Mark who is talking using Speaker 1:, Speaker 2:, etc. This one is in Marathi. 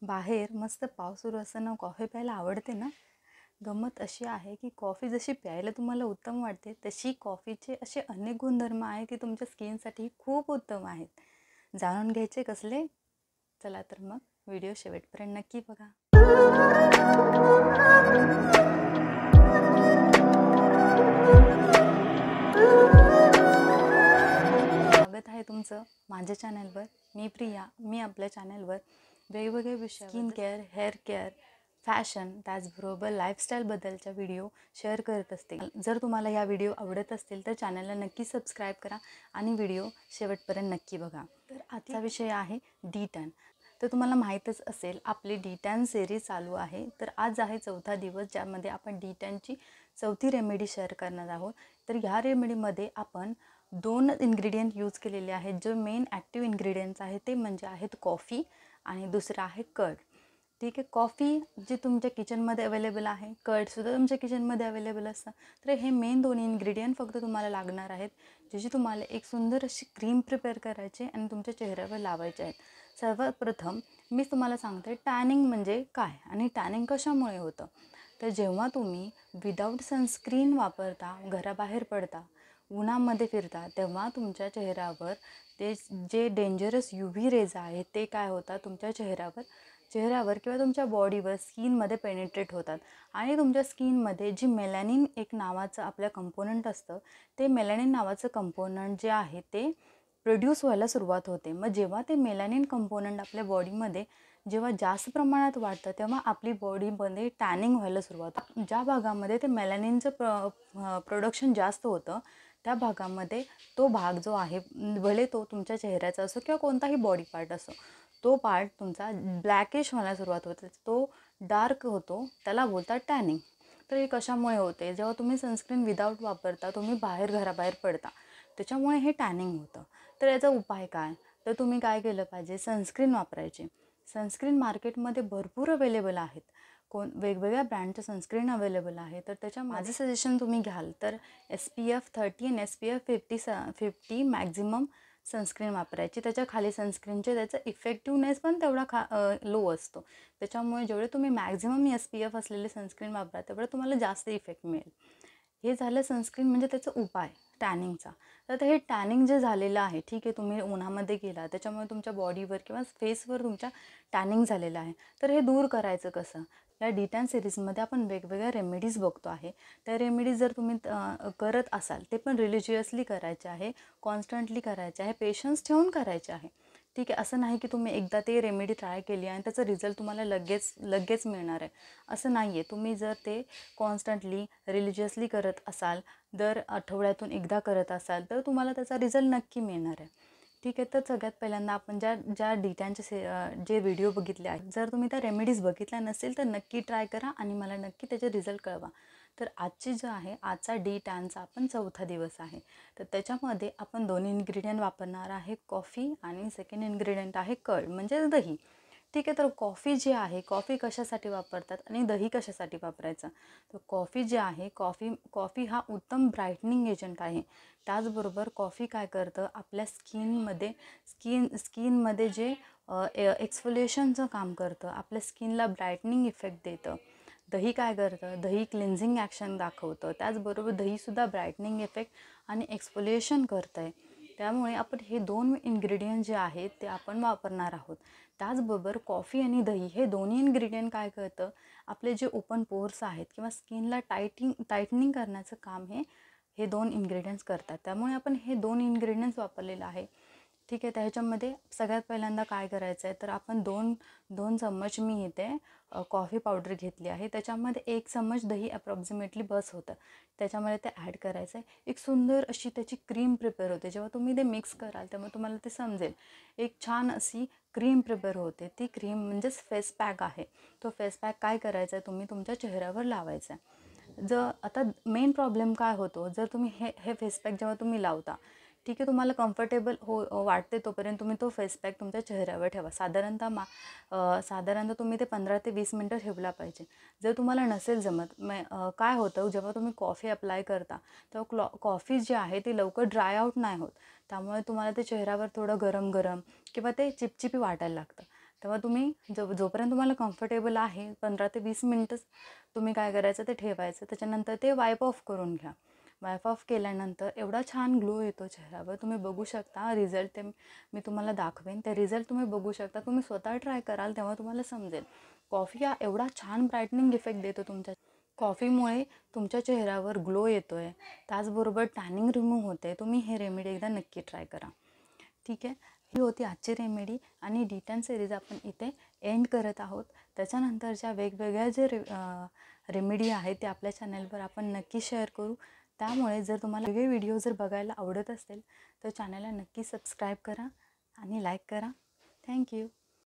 Speaker 1: बाहेर मस्त पाऊस सुरू असताना कॉफी प्यायला आवडते ना. गंमत अशी आहे की कॉफी जशी प्यायला तुम्हाला उत्तम वाटते, तशी कॉफीचे असे अनेक गुणधर्म आहेत की तुमच्या स्किनसाठी खूप उत्तम आहेत. जाणून घ्यायचे कसले? चला तर मग व्हिडिओ शेवटपर्यंत नक्की बघा. स्वागत आहे तुमचं माझ्या चॅनलवर. मी प्रिया. मी आपल्या चॅनलवर वेगवेगळे विषय, skin care, hair care, fashion, त्याचबरोबर लाईफस्टाईलबद्दलच्या व्हिडिओ शेअर करत असते. जर तुम्हाला या व्हिडिओ आवडत असतील तर चॅनलला नक्की सबस्क्राईब करा आणि व्हिडिओ शेवटपर्यंत नक्की बघा. तर आजचा विषय आहे D10. तर तुम्हाला माहीतच असेल आपली D10 सिरीज चालू आहे. तर आज आहे 4था दिवस, ज्यामध्ये आपण D10ची 4थी रेमेडी शेअर करणार आहोत. तर ह्या रेमेडीमध्ये आपण 2 इन्ग्रेडियंट यूज केलेले आहेत. जो मेन ॲक्टिव्ह इन्ग्रेडियंट्स आहेत ते म्हणजे आहेत कॉफी आणि दुसरं आहे कर्ड. ठीक आहे. कॉफी जे तुमच्या किचनमध्ये अवेलेबल आहे, कर्डसुद्धा तुमच्या किचनमध्ये अवेलेबल असतं. तर हे मेन 2 इन्ग्रेडियंट फक्त तुम्हाला लागणार आहेत, ज्याची तुम्हाला एक सुंदर अशी क्रीम प्रिपेअर करायची आणि तुमच्या चेहऱ्यावर लावायचे आहेत. सर्वात प्रथम मी तुम्हाला सांगते टॅनिंग म्हणजे काय आणि टॅनिंग कशामुळे होतं. तर जेव्हा तुम्ही विदाऊट सनस्क्रीन वापरता, घराबाहेर पडता, उन्हामध्ये फिरता, तेव्हा तुमच्या चेहऱ्यावर ते जे डेंजरस UV रेज आहेत ते काय होतात, तुमच्या चेहऱ्यावर किंवा तुमच्या बॉडीवर, स्किनमध्ये पेनिट्रेट होतात आणि तुमच्या स्किनमध्ये जी मेलॅनिन एक नावाचं आपलं कंपोनंट असतं, ते मेलॅनिन नावाचं कंपोनंट जे आहे ते प्रोड्यूस व्हायला सुरुवात होते. मग जेव्हा ते मेलॅनिन कंपोनंट आपल्या बॉडीमध्ये जेव्हा जास्त प्रमाणात वाढतं, तेव्हा आपली बॉडीमध्ये टॅनिंग व्हायला सुरुवात. ज्या भागामध्ये ते मेलॅनिनचं प्रोडक्शन जास्त होतं, त्या भागामध्ये तो भाग जो आहे, भले तो तुमच्या चेहऱ्याचा असो किंवा कोणताही बॉडी पार्ट असो, तो पार्ट तुमचा ब्लॅकिश व्हायला सुरुवात होते, तो डार्क होतो, त्याला बोलतात टॅनिंग. तर हे कशामुळे होते? जेव्हा तुम्ही सनस्क्रीन विदाऊट वापरता, तुम्ही घराबाहेर पडता, त्याच्यामुळे हे टॅनिंग होतं. तर याचा उपाय काय? तर तुम्ही काय केलं पाहिजे? सनस्क्रीन वापरायची. सनस्क्रीन मार्केटमध्ये भरपूर अवेलेबल आहेत. वेगवेगळ्या ब्रँडचे सनस्क्रीन अवेलेबल आहे. तर त्याच्या माझं सजेशन तुम्ही घ्याल तर SPF 30 आणि SPF 50 मॅक्झिमम सनस्क्रीन वापरायची. त्याच्या खाली सनस्क्रीनचे त्याचा इफेक्टिवनेस पण तेवढा लो असतो. त्याच्यामुळे जेवढे तुम्ही मॅक्झिमम SPF असलेले सनस्क्रीन वापरा, तेवढं तुम्हाला जास्त इफेक्ट मिळेल. हे झालं सनस्क्रीन म्हणजे त्याचा उपाय टॅनिंगचा. तर हे टॅनिंग जे झालेलं आहे, ठीक आहे, तुम्ही उन्हामध्ये गेला, त्याच्यामुळे तुमच्या बॉडीवर किंवा फेसवर तुमच्या टॅनिंग झालेलं आहे. तर हे दूर करायचं कसं? या D10 सिरीजमध्ये आपण वेगवेगळ्या रेमेडीज बघतो आहे. त्या रेमेडीज जर तुम्ही करत असाल, ते पण रिलिजियसली करायचे आहे, कॉन्स्टंटली करायचे आहे, पेशन्स ठेवून करायचे आहे. ठीक आहे. असं नाही की तुम्ही एकदा ते रेमेडी ट्राय केली आणि त्याचा रिझल्ट तुम्हाला लगेच मिळणार आहे, असं नाही आहे. तुम्ही जर ते कॉन्स्टंटली रिलिजियसली करत असाल, दर आठवड्यातून एकदा करत असाल, तर तुम्हाला त्याचा रिझल्ट नक्की मिळणार आहे. ठीक आहे. तर सगळ्यात पहिल्यांदा आपण ज्या D10चे जे व्हिडिओ बघितले आहेत, जर तुम्ही त्या रेमेडीज बघितल्या नसेल तर नक्की ट्राय करा आणि मला नक्की त्याचे रिझल्ट कळवा. तर आजची जो आहे, आजचा D10चा आपण 4था दिवस आहे. तर त्याच्यामध्ये आपण 2 इन्ग्रेडियंट वापरणार आहे, कॉफी आणि सेकंड इन्ग्रेडियंट आहे कर्ड म्हणजे दही. ठीक आहे. तर कॉफी जी आहे, कॉफी कशासाठी वापरतात आणि दही कशासाठी वापरायचं? तर कॉफी जी आहे, कॉफी हा उत्तम ब्राईटनिंग एजंट आहे. त्याचबरोबर कॉफी काय करतं, आपल्या स्किनमध्ये जे एक्सफोलिएशनचं काम करतं, आपल्या स्किनला ब्राईटनिंग इफेक्ट देतं. दही काय करतं? दही क्लिन्झिंग ॲक्शन दाखवतं. त्याचबरोबर दहीसुद्धा ब्राईटनिंग इफेक्ट आणि एक्सफोलिएशन करतं आहे. त्यामुळे आपण हे 2 इन्ग्रेडियंट जे आहेत ते आपण वापरणार आहोत. त्याचबरोबर कॉफी आणि दही हे दोन्ही इन्ग्रेडियंट काय करतं, आपले जे ओपन पोर्स आहेत किंवा स्किनला टाईटनिंग करण्याचं काम हे 2 इन्ग्रेडियंट्स करतात. त्यामुळे आपण हे 2 इन्ग्रेडियंट्स वापरलेलं आहे. ठीक आहे. तर ह्याच्यामध्ये सगळ्यात पहिल्यांदा काय करायचं आहे, तर आपण 2 चम्मच मी इथे कॉफी पावडर घेतली आहे. त्याच्यामध्ये 1 चम्मच दही अप्रॉक्सिमेटली बस होतं. त्याच्यामध्ये ते ॲड करायचं आहे. एक सुंदर अशी त्याची क्रीम प्रिपेअर होते. जेव्हा तुम्ही ते मिक्स कराल तेव्हा तुम्हाला ते समजेल. एक छान अशी क्रीम प्रिपेअर होते. ती क्रीम म्हणजेच फेस पॅक आहे. तो फेस पॅक काय करायचा आहे, तुम्ही तुमच्या चेहऱ्यावर लावायचा आहे. आता मेन प्रॉब्लेम काय होतो, जर तुम्ही हे फेस पॅक जेव्हा तुम्ही लावता, ठीक आहे, तुम्हाला कम्फर्टेबल वाटते तोपर्यंत तुम्ही तो फेस पॅक तुमच्या चेहऱ्यावर ठेवा. साधारणतः तुम्ही ते 15 ते 20 मिनटं ठेवला पाहिजे. जर तुम्हाला नसेल जमत, काय होतं, जेव्हा तुम्ही कॉफी अप्लाय करता तेव्हा कॉफी जी आहे ती लवकर ड्राय आऊट नाही होत. त्यामुळे तुम्हाला ते चेहऱ्यावर थोडं गरम किंवा ते चिपचिपी वाटायला लागतं. तेव्हा तुम्ही जोपर्यंत तुम्हाला कम्फर्टेबल आहे 15 ते 20 मिनटंच तुम्ही काय करायचं ते ठेवायचं. त्याच्यानंतर ते वाईप ऑफ करून घ्या. वाईप ऑफ केल्यानंतर एवढा छान ग्लो येतो चेहऱ्यावर, तुम्ही बघू शकता. रिझल्ट ते मी तुम्हाला दाखवेन, ते रिझल्ट तुम्ही बघू शकता. तुम्ही स्वतः ट्राय कराल तेव्हा तुम्हाला समजेल. कॉफी हा एवढा छान ब्राईटनिंग इफेक्ट देतो तुमच्या कॉफीमुळे तुमच्या चेहऱ्यावर ग्लो येतो आहे, त्याचबरोबर टॅनिंग रिमूव्ह होते. तुम्ही हे रेमेडी एकदा नक्की ट्राय करा. ठीक आहे, ही होती आजची रेमेडी आणि D10 सिरीज आपण इथे एंड करत आहोत. त्याच्यानंतरच्या वेगवेगळ्या जे रेमेडी आहेत ते आपल्या चॅनलवर आपण नक्की शेअर करू. त्यामुळे जर तुम्हाला वेगळे व्हिडिओ जर बघायला आवडत असेल तर चॅनलला नक्की सबस्क्राईब करा आणि लाईक करा. थँक्यू.